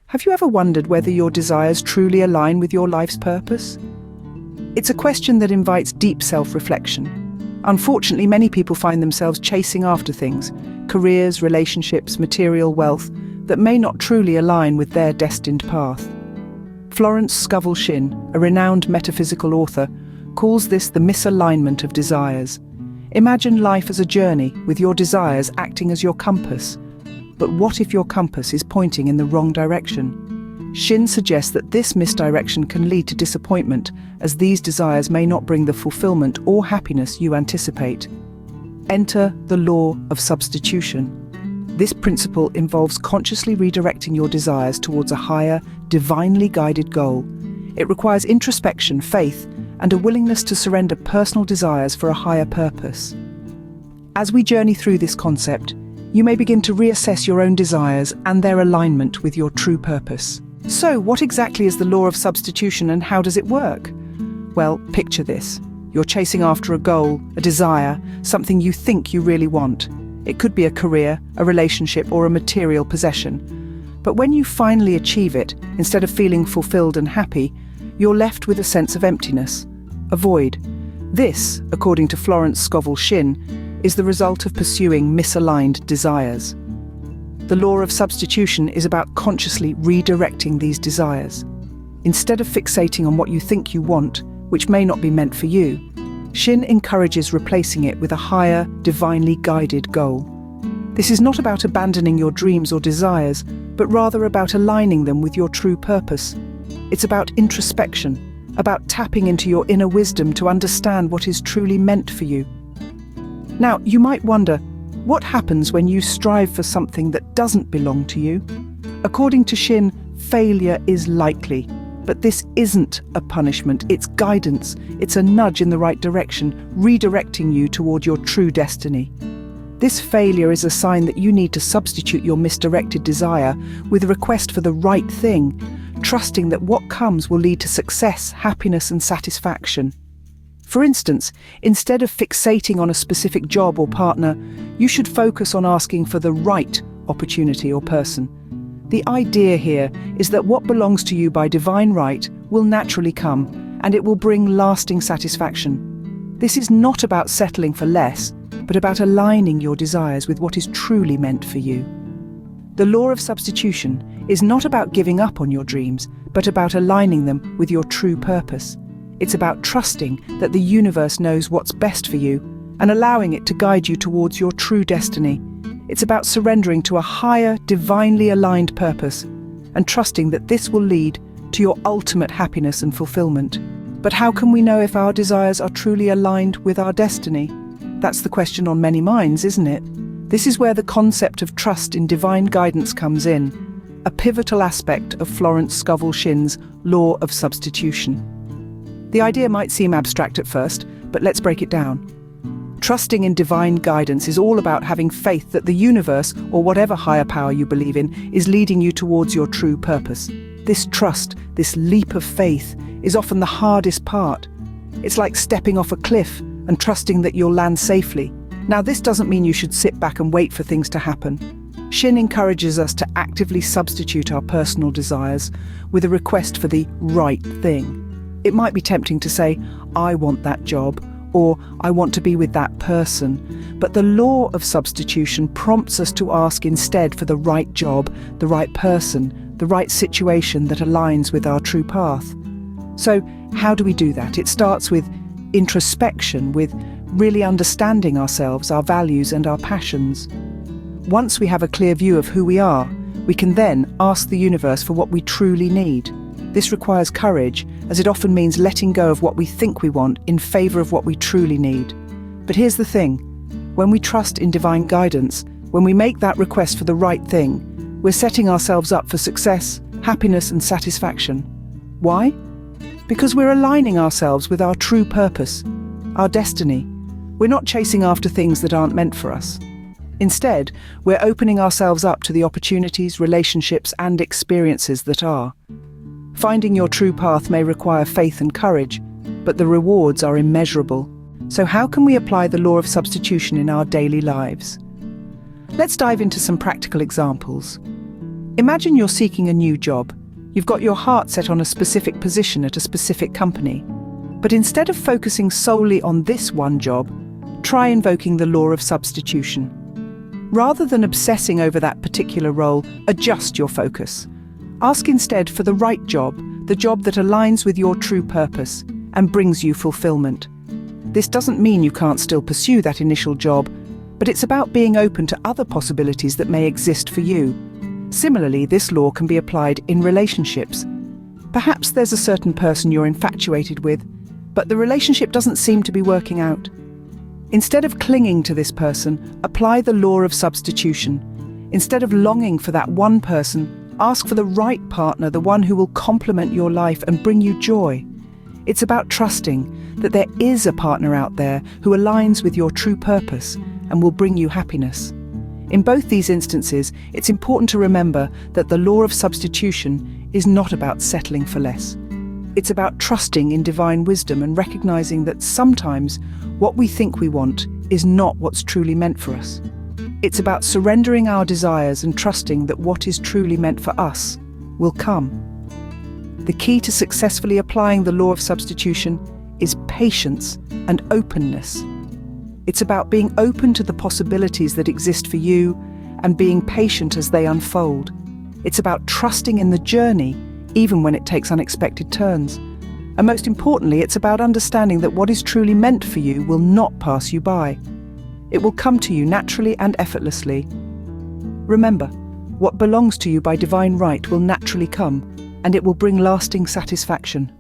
Have you ever wondered whether your desires truly align with your life's purpose? It's a question that invites deep self-reflection. Unfortunately, many people find themselves chasing after things, careers, relationships, material wealth, that may not truly align with their destined path. Florence Scovel Shinn, a renowned metaphysical author, calls this the misalignment of desires. Imagine life as a journey, with your desires acting as your compass. But what if your compass is pointing in the wrong direction? Shinn suggests that this misdirection can lead to disappointment, as these desires may not bring the fulfillment or happiness you anticipate. Enter the law of substitution. This principle involves consciously redirecting your desires towards a higher, divinely guided goal. It requires introspection, faith, and a willingness to surrender personal desires for a higher purpose. As we journey through this concept, you may begin to reassess your own desires and their alignment with your true purpose. So, what exactly is the law of substitution and how does it work? Well, picture this. You're chasing after a goal, a desire, something you think you really want. It could be a career, a relationship, or a material possession. But when you finally achieve it, instead of feeling fulfilled and happy, you're left with a sense of emptiness, a void. This, according to Florence Scovel Shinn, is the result of pursuing misaligned desires. The law of substitution is about consciously redirecting these desires. Instead of fixating on what you think you want, which may not be meant for you, Shinn encourages replacing it with a higher, divinely guided goal. This is not about abandoning your dreams or desires, but rather about aligning them with your true purpose. It's about introspection, about tapping into your inner wisdom to understand what is truly meant for you. Now, you might wonder, what happens when you strive for something that doesn't belong to you? According to Shinn, failure is likely. But this isn't a punishment, it's guidance. It's a nudge in the right direction, redirecting you toward your true destiny. This failure is a sign that you need to substitute your misdirected desire with a request for the right thing, trusting that what comes will lead to success, happiness, and satisfaction. For instance, instead of fixating on a specific job or partner, you should focus on asking for the right opportunity or person. The idea here is that what belongs to you by divine right will naturally come, and it will bring lasting satisfaction. This is not about settling for less, but about aligning your desires with what is truly meant for you. The law of substitution is not about giving up on your dreams, but about aligning them with your true purpose. It's about trusting that the universe knows what's best for you and allowing it to guide you towards your true destiny. It's about surrendering to a higher, divinely aligned purpose and trusting that this will lead to your ultimate happiness and fulfillment. But how can we know if our desires are truly aligned with our destiny? That's the question on many minds, isn't it? This is where the concept of trust in divine guidance comes in, a pivotal aspect of Florence Scovel Shinn's law of substitution. The idea might seem abstract at first, but let's break it down. Trusting in divine guidance is all about having faith that the universe, or whatever higher power you believe in, is leading you towards your true purpose. This trust, this leap of faith, is often the hardest part. It's like stepping off a cliff and trusting that you'll land safely. Now, this doesn't mean you should sit back and wait for things to happen. Shinn encourages us to actively substitute our personal desires with a request for the right thing. It might be tempting to say, I want that job, or I want to be with that person. But the law of substitution prompts us to ask instead for the right job, the right person, the right situation that aligns with our true path. So how do we do that? It starts with introspection, with really understanding ourselves, our values and our passions. Once we have a clear view of who we are, we can then ask the universe for what we truly need. This requires courage, as it often means letting go of what we think we want in favour of what we truly need. But here's the thing, when we trust in divine guidance, when we make that request for the right thing, we're setting ourselves up for success, happiness and satisfaction. Why? Because we're aligning ourselves with our true purpose, our destiny. We're not chasing after things that aren't meant for us. Instead, we're opening ourselves up to the opportunities, relationships and experiences that are. Finding your true path may require faith and courage, but the rewards are immeasurable. So how can we apply the law of substitution in our daily lives? Let's dive into some practical examples. Imagine you're seeking a new job. You've got your heart set on a specific position at a specific company. But instead of focusing solely on this one job, try invoking the law of substitution. Rather than obsessing over that particular role, adjust your focus. Ask instead for the right job, the job that aligns with your true purpose and brings you fulfillment. This doesn't mean you can't still pursue that initial job, but it's about being open to other possibilities that may exist for you. Similarly, this law can be applied in relationships. Perhaps there's a certain person you're infatuated with, but the relationship doesn't seem to be working out. Instead of clinging to this person, apply the law of substitution. Instead of longing for that one person, ask for the right partner, the one who will complement your life and bring you joy. It's about trusting that there is a partner out there who aligns with your true purpose and will bring you happiness. In both these instances, it's important to remember that the law of substitution is not about settling for less. It's about trusting in divine wisdom and recognizing that sometimes what we think we want is not what's truly meant for us. It's about surrendering our desires and trusting that what is truly meant for us will come. The key to successfully applying the law of substitution is patience and openness. It's about being open to the possibilities that exist for you and being patient as they unfold. It's about trusting in the journey, even when it takes unexpected turns. And most importantly, it's about understanding that what is truly meant for you will not pass you by. It will come to you naturally and effortlessly. Remember, what belongs to you by divine right will naturally come, and it will bring lasting satisfaction.